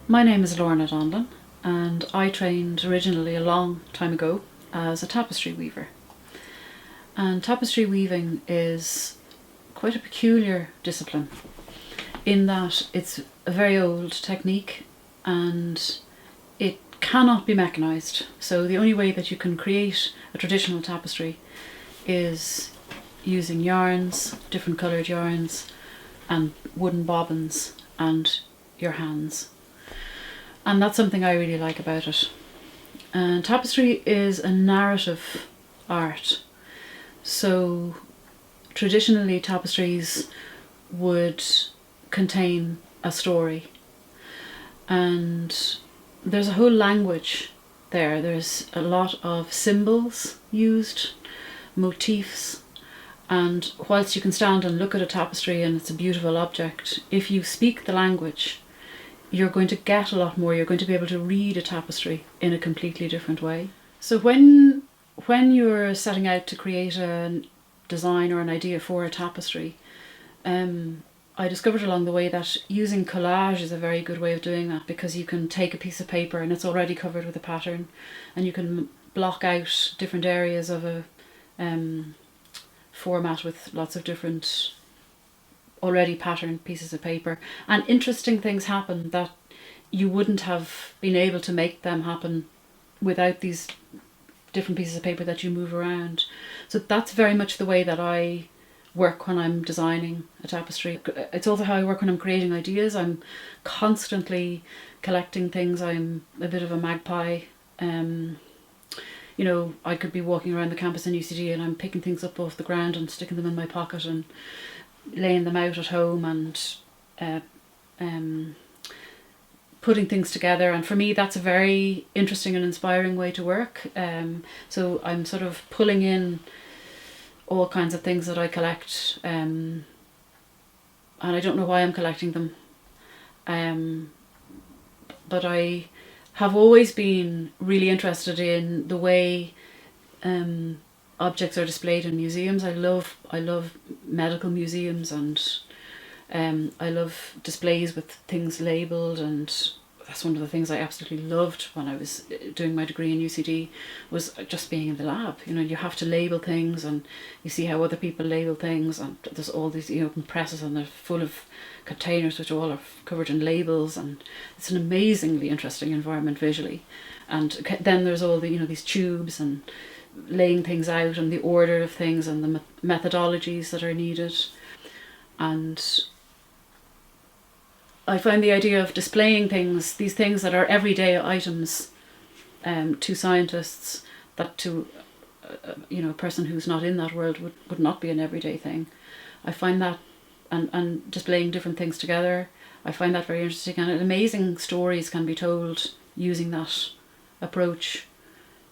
My name is Lorna Donlan, and I trained originally a long time ago as a tapestry weaver. And tapestry weaving is quite a peculiar discipline in that it's a very old technique and it cannot be mechanised. So the only way that you can create a traditional tapestry is using yarns, different coloured yarns, and wooden bobbins and your hands. And that's something I really like about it. And tapestry is a narrative art. So traditionally tapestries would contain a story. And there's a whole language there. There's a lot of symbols used, motifs. And whilst you can stand and look at a tapestry and it's a beautiful object, if you speak the language, you're going to get a lot more. You're going to be able to read a tapestry in a completely different way. So when you're setting out to create a design or an idea for a tapestry, I discovered along the way that using collage is a very good way of doing that, because you can take a piece of paper and it's already covered with a pattern, and you can block out different areas of a format with lots of different already patterned pieces of paper, and interesting things happen that you wouldn't have been able to make them happen without these different pieces of paper that you move around. So that's very much the way that I work when I'm designing a tapestry. It's also how I work when I'm creating ideas. I'm constantly collecting things. I'm a bit of a magpie. I could be walking around the campus in UCD and I'm picking things up off the ground and sticking them in my pocket and laying them out at home and putting things together. And for me that's a very interesting and inspiring way to work. So I'm sort of pulling in all kinds of things that I collect, and I don't know why I'm collecting them, but I have always been really interested in the way objects are displayed in museums. I love medical museums, and I love displays with things labelled, and that's one of the things I absolutely loved when I was doing my degree in UCD, was just being in the lab. You have to label things and you see how other people label things, and there's all these presses and they're full of containers which all are covered in labels, and it's an amazingly interesting environment visually. And then there's all the these tubes and laying things out and the order of things and the methodologies that are needed. And I find the idea of displaying things, these things that are everyday items, to scientists, that to a person who's not in that world would not be an everyday thing. I find that, and displaying different things together, I find that very interesting, and amazing stories can be told using that approach.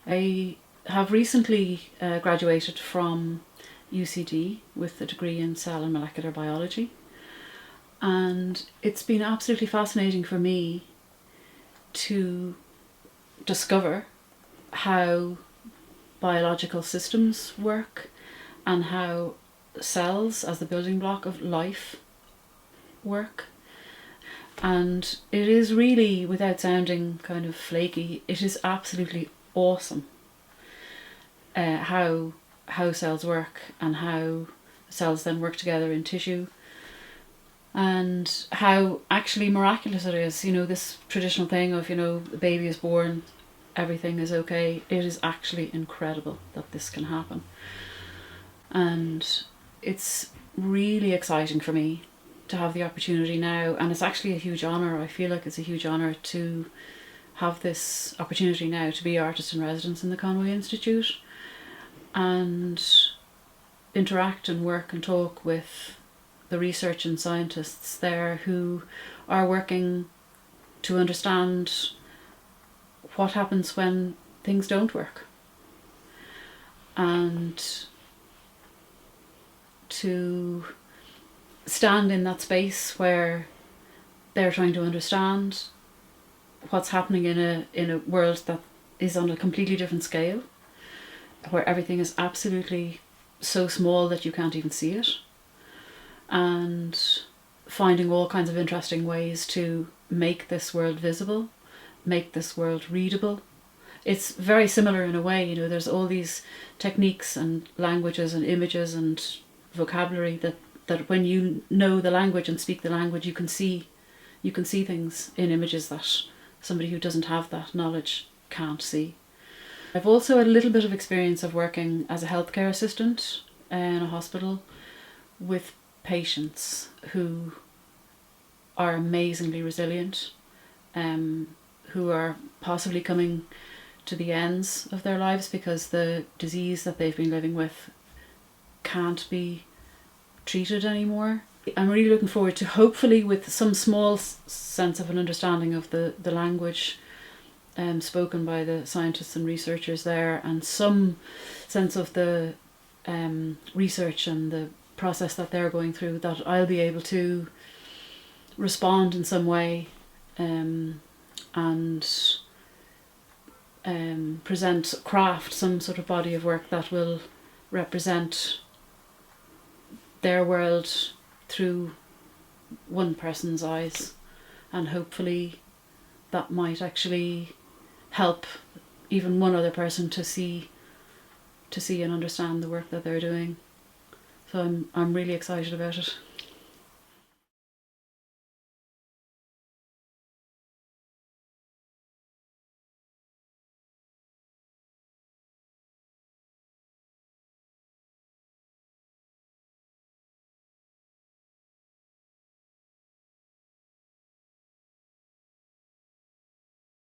I have recently graduated from UCD with a degree in cell and molecular biology, and it's been absolutely fascinating for me to discover how biological systems work and how cells as the building block of life work. And it is really, without sounding kind of flaky, it is absolutely awesome how cells work and how cells then work together in tissue, and how actually miraculous it is. This traditional thing of the baby is born, everything is okay. It is actually incredible that this can happen, and it's really exciting for me to have the opportunity now, and it's actually a huge honour. I feel like it's a huge honour to have this opportunity now to be artist in residence in the Conway Institute and interact and work and talk with the research and scientists there who are working to understand what happens when things don't work, and to stand in that space where they're trying to understand what's happening in a world that is on a completely different scale, where everything is absolutely so small that you can't even see it, and finding all kinds of interesting ways to make this world visible, make this world readable. It's very similar in a way, you know, there's all these techniques and languages and images and vocabulary that when you know the language and speak the language, you can see things in images that somebody who doesn't have that knowledge can't see. I've also had a little bit of experience of working as a healthcare assistant in a hospital with patients who are amazingly resilient, who are possibly coming to the ends of their lives because the disease that they've been living with can't be treated anymore. I'm really looking forward to, hopefully with some small sense of an understanding of the language spoken by the scientists and researchers there, and some sense of the research and the process that they're going through, that I'll be able to respond in some way and craft some sort of body of work that will represent their world through one person's eyes, and hopefully that might actually help even one other person to see and understand the work that they're doing. So I'm really excited about it.